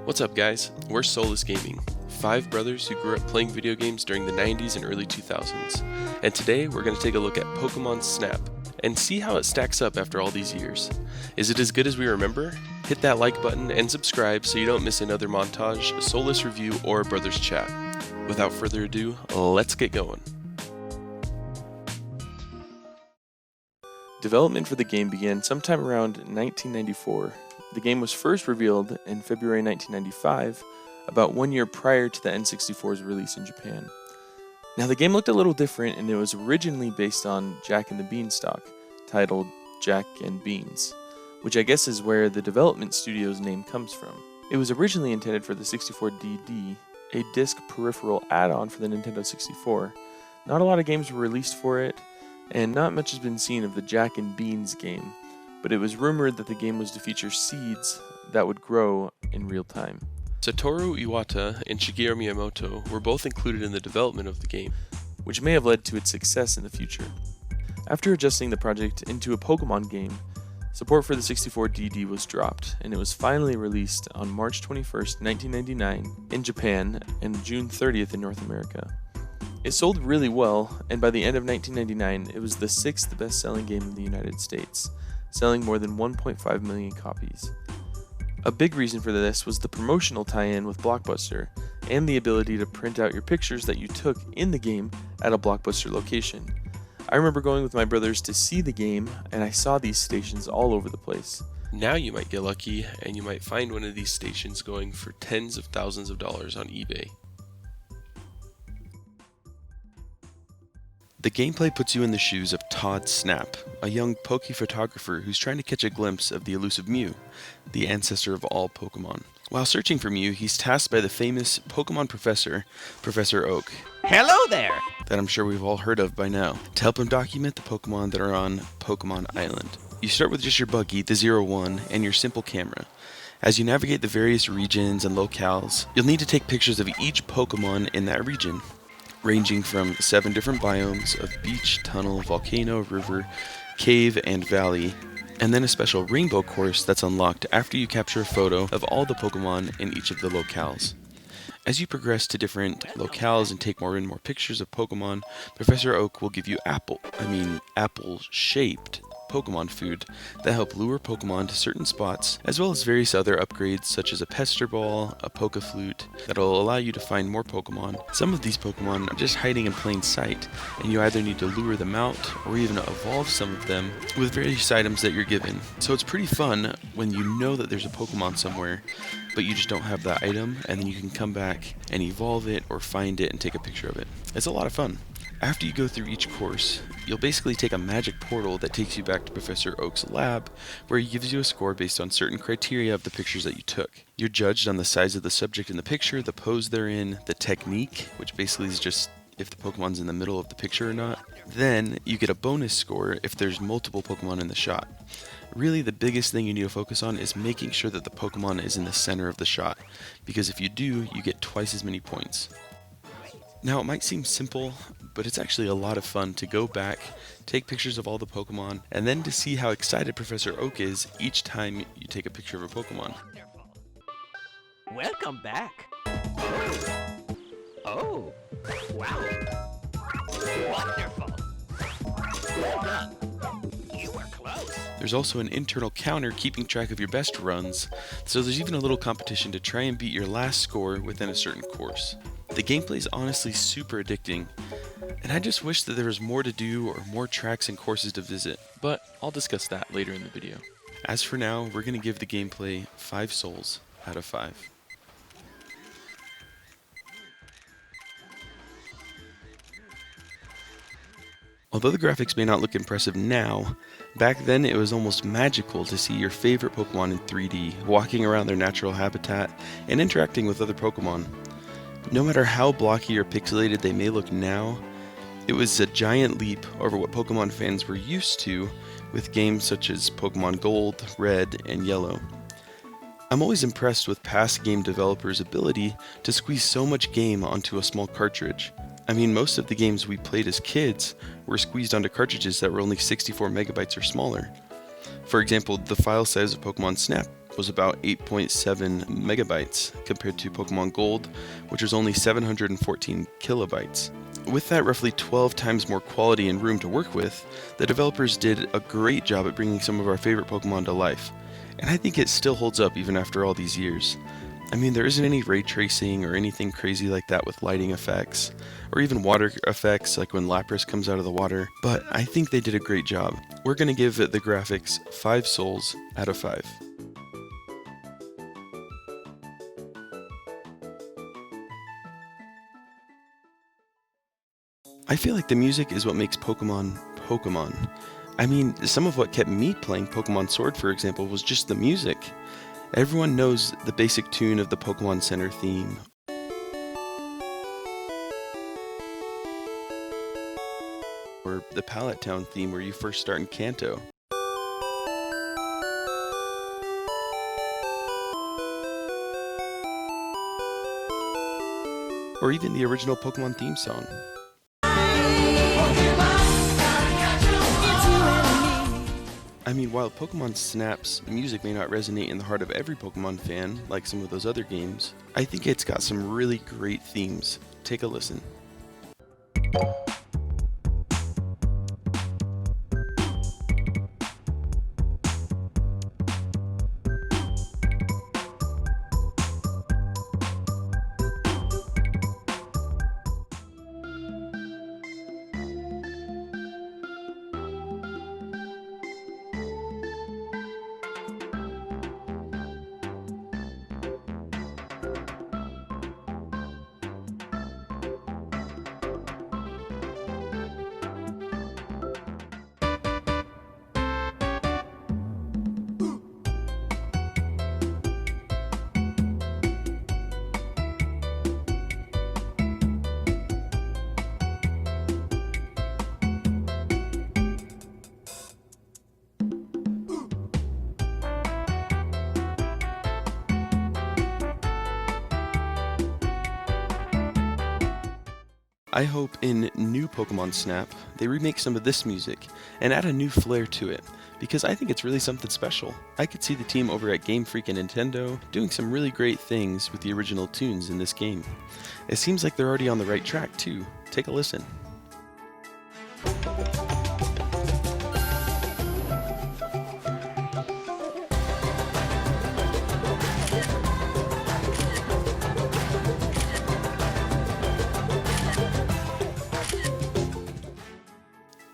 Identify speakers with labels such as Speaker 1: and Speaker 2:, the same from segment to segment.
Speaker 1: What's up guys, we're Soulless Gaming, 5 brothers who grew up playing video games during the 90s and early 2000s, and today we're going to take a look at Pokémon Snap, and see how it stacks up after all these years. Is it as good as we remember? Hit that like button and subscribe so you don't miss another montage, a Soulless review, or a brothers chat. Without further ado, let's get going. Development for the game began sometime around 1994. The game was first revealed in February 1995, about 1 year prior to the N64's release in Japan. Now the game looked a little different, and it was originally based on Jack and the Beanstalk, titled Jack and Beans, which I guess is where the development studio's name comes from. It was originally intended for the 64DD, a disc peripheral add-on for the Nintendo 64. Not a lot of games were released for it, and not much has been seen of the Jack and Beans game, but it was rumored that the game was to feature seeds that would grow in real time. Satoru Iwata and Shigeru Miyamoto were both included in the development of the game, which may have led to its success in the future. After adjusting the project into a Pokémon game, support for the 64DD was dropped, and it was finally released on March 21st, 1999 in Japan and June 30th in North America. It sold really well, and by the end of 1999, it was the 6th best-selling game in the United States, selling more than 1.5 million copies. A big reason for this was the promotional tie-in with Blockbuster, and the ability to print out your pictures that you took in the game at a Blockbuster location. I remember going with my brothers to see the game, and I saw these stations all over the place. Now you might get lucky, and you might find one of these stations going for tens of thousands of dollars on eBay. The gameplay puts you in the shoes of Todd Snap, a young Poke photographer who's trying to catch a glimpse of the elusive Mew, the ancestor of all Pokemon. While searching for Mew, he's tasked by the famous Pokemon professor, Professor Oak.
Speaker 2: Hello there!
Speaker 1: That I'm sure we've all heard of by now, to help him document the Pokemon that are on Pokemon Island. You start with just your buggy, the 01, and your simple camera. As you navigate the various regions and locales, you'll need to take pictures of each Pokemon in that region, ranging from 7 different biomes of beach, tunnel, volcano, river, cave, and valley, and then a special rainbow course that's unlocked after you capture a photo of all the Pokemon in each of the locales. As you progress to different locales and take more and more pictures of Pokemon, Professor Oak will give you apple-shaped Pokemon food that help lure Pokemon to certain spots, as well as various other upgrades such as a Pester Ball, a Poke Flute, that'll allow you to find more Pokemon. Some of these Pokemon are just hiding in plain sight, and you either need to lure them out or even evolve some of them with various items that you're given. So it's pretty fun when you know that there's a Pokemon somewhere, but you just don't have that item, and then you can come back and evolve it or find it and take a picture of it. It's a lot of fun. After you go through each course, you'll basically take a magic portal that takes you back to Professor Oak's lab, where he gives you a score based on certain criteria of the pictures that you took. You're judged on the size of the subject in the picture, the pose they're in, the technique, which basically is just if the Pokemon's in the middle of the picture or not. Then you get a bonus score if there's multiple Pokemon in the shot. Really, the biggest thing you need to focus on is making sure that the Pokemon is in the center of the shot, because if you do, you get twice as many points. Now, it might seem simple, but it's actually a lot of fun to go back, take pictures of all the Pokemon, and then to see how excited Professor Oak is each time you take a picture of a Pokemon.
Speaker 2: Welcome back. Oh, wow. Wonderful. Well done. You were close.
Speaker 1: There's also an internal counter keeping track of your best runs, so there's even a little competition to try and beat your last score within a certain course. The gameplay is honestly super addicting, and I just wish that there was more to do or more tracks and courses to visit, but I'll discuss that later in the video. As for now, we're going to give the gameplay 5 souls out of 5. Although the graphics may not look impressive now, back then it was almost magical to see your favorite Pokemon in 3D, walking around their natural habitat and interacting with other Pokemon. No matter how blocky or pixelated they may look now, it was a giant leap over what Pokemon fans were used to with games such as Pokemon Gold, Red, and Yellow. I'm always impressed with past game developers' ability to squeeze so much game onto a small cartridge. I mean, most of the games we played as kids were squeezed onto cartridges that were only 64 megabytes or smaller. For example, the file size of Pokemon Snap
Speaker 3: was about 8.7 megabytes compared to Pokemon Gold, which was only 714 kilobytes. With that roughly 12 times more quality and room to work with, the developers did a great job at bringing some of our favorite Pokemon to life, and I think it still holds up even after all these years. I mean, there isn't any ray tracing or anything crazy like that with lighting effects, or even water effects like when Lapras comes out of the water, but I think they did a great job. We're going to give the graphics 5 souls out of 5. I feel like the music is what makes Pokemon Pokemon. I mean, some of what kept me playing Pokemon Sword, for example, was just the music. Everyone knows the basic tune of the Pokemon Center theme, or the Pallet Town theme where you first start in Kanto. Or even the original Pokemon theme song. I mean, while Pokemon Snap's music may not resonate in the heart of every Pokemon fan, like some of those other games, I think it's got some really great themes. Take a listen. I hope in new Pokemon Snap, they remake some of this music and add a new flair to it, because I think it's really something special. I could see the team over at Game Freak and Nintendo doing some really great things with the original tunes in this game. It seems like they're already on the right track too. Take a listen.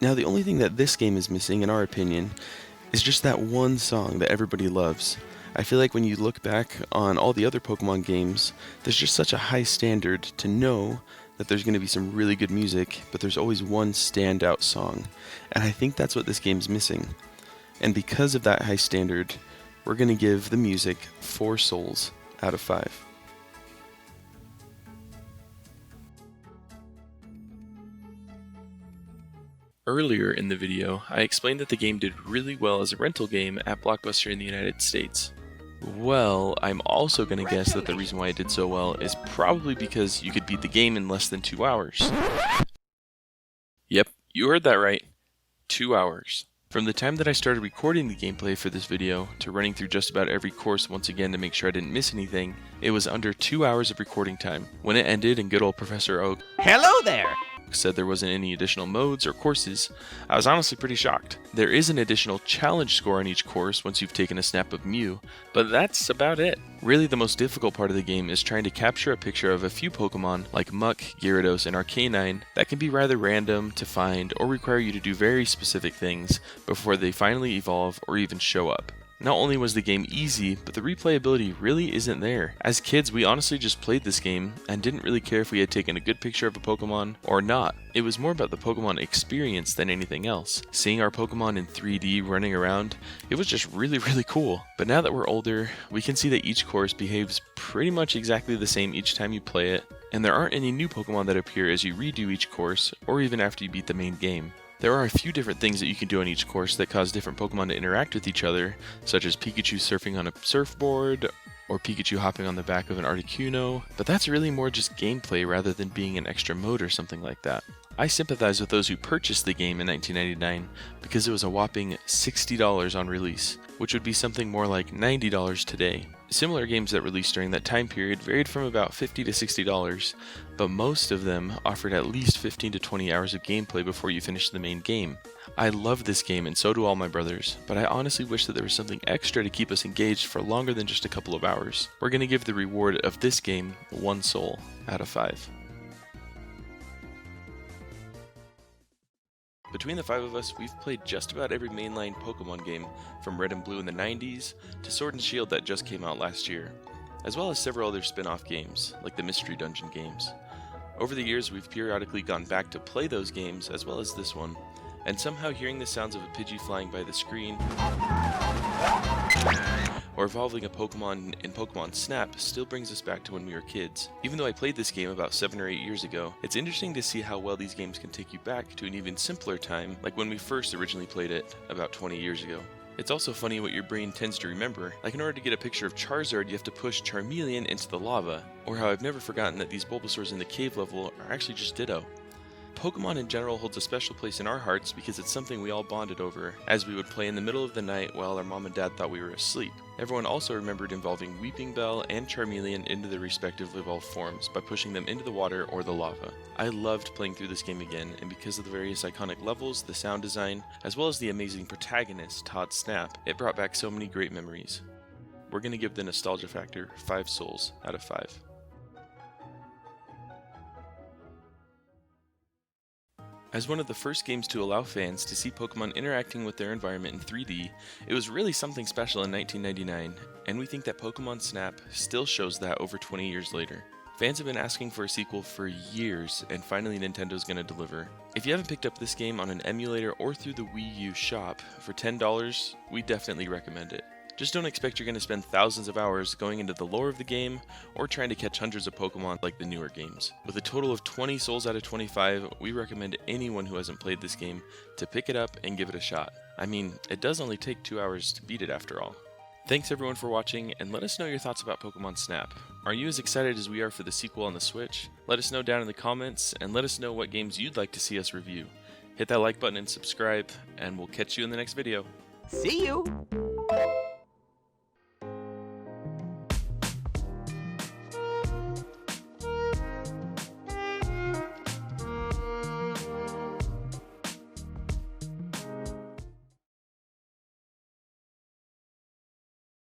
Speaker 3: Now, the only thing that this game is missing, in our opinion, is just that one song that everybody loves. I feel like when you look back on all the other Pokemon games, there's just such a high standard to know that there's going to be some really good music, but there's always one standout song. And I think that's what this game's missing. And because of that high standard, we're going to give the music 4 souls out of 5.
Speaker 1: Earlier in the video, I explained that the game did really well as a rental game at Blockbuster in the United States. Well, I'm also going to guess that the reason why it did so well is probably because you could beat the game in less than 2 hours. Yep, you heard that right. 2 hours. From the time that I started recording the gameplay for this video to running through just about every course once again to make sure I didn't miss anything, it was under 2 hours of recording time. When it ended and good old Professor Oak
Speaker 2: Hello there!
Speaker 1: said there wasn't any additional modes or courses, I was honestly pretty shocked. There is an additional challenge score on each course once you've taken a snap of Mew, but that's about it. Really, the most difficult part of the game is trying to capture a picture of a few Pokemon like Muck, Gyarados, and Arcanine that can be rather random to find or require you to do very specific things before they finally evolve or even show up. Not only was the game easy, but the replayability really isn't there. As kids, we honestly just played this game and didn't really care if we had taken a good picture of a Pokemon or not. It was more about the Pokemon experience than anything else. Seeing our Pokemon in 3D running around, it was just really cool. But now that we're older, we can see that each course behaves pretty much exactly the same each time you play it, and there aren't any new Pokemon that appear as you redo each course or even after you beat the main game. There are a few different things that you can do on each course that cause different Pokemon to interact with each other, such as Pikachu surfing on a surfboard, or Pikachu hopping on the back of an Articuno, but that's really more just gameplay rather than being an extra mode or something like that. I sympathize with those who purchased the game in 1999 because it was a whopping $60 on release, which would be something more like $90 today. Similar games that released during that time period varied from about $50 to $60, but most of them offered at least 15 to 20 hours of gameplay before you finished the main game. I love this game and so do all my brothers, but I honestly wish that there was something extra to keep us engaged for longer than just a couple of hours. We're going to give the reward of this game 1 soul out of 5. Between the 5 of us, we've played just about every mainline Pokémon game, from Red and Blue in the 90s to Sword and Shield that just came out last year, as well as several other spin-off games, like the Mystery Dungeon games. Over the years, we've periodically gone back to play those games, as well as this one, and somehow hearing the sounds of a Pidgey flying by the screen, or evolving a Pokemon in Pokemon Snap still brings us back to when we were kids. Even though I played this game about 7 or 8 years ago, it's interesting to see how well these games can take you back to an even simpler time, like when we first originally played it about 20 years ago. It's also funny what your brain tends to remember, like in order to get a picture of Charizard you have to push Charmeleon into the lava, or how I've never forgotten that these Bulbasaurs in the cave level are actually just Ditto. Pokemon in general holds a special place in our hearts because it's something we all bonded over, as we would play in the middle of the night while our mom and dad thought we were asleep. Everyone also remembered involving Weeping Bell and Charmeleon into their respective evolved forms by pushing them into the water or the lava. I loved playing through this game again, and because of the various iconic levels, the sound design, as well as the amazing protagonist, Todd Snap, it brought back so many great memories. We're going to give the nostalgia factor 5 souls out of 5. As one of the first games to allow fans to see Pokemon interacting with their environment in 3D, it was really something special in 1999, and we think that Pokemon Snap still shows that over 20 years later. Fans have been asking for a sequel for years, and finally Nintendo's gonna deliver. If you haven't picked up this game on an emulator or through the Wii U shop, for $10, we definitely recommend it. Just don't expect you're going to spend thousands of hours going into the lore of the game or trying to catch hundreds of Pokemon like the newer games. With a total of 20 souls out of 25, we recommend anyone who hasn't played this game to pick it up and give it a shot. I mean, it does only take 2 hours to beat it after all. Thanks everyone for watching, and let us know your thoughts about Pokemon Snap. Are you as excited as we are for the sequel on the Switch? Let us know down in the comments, and let us know what games you'd like to see us review. Hit that like button and subscribe, and we'll catch you in the next video.
Speaker 2: See you!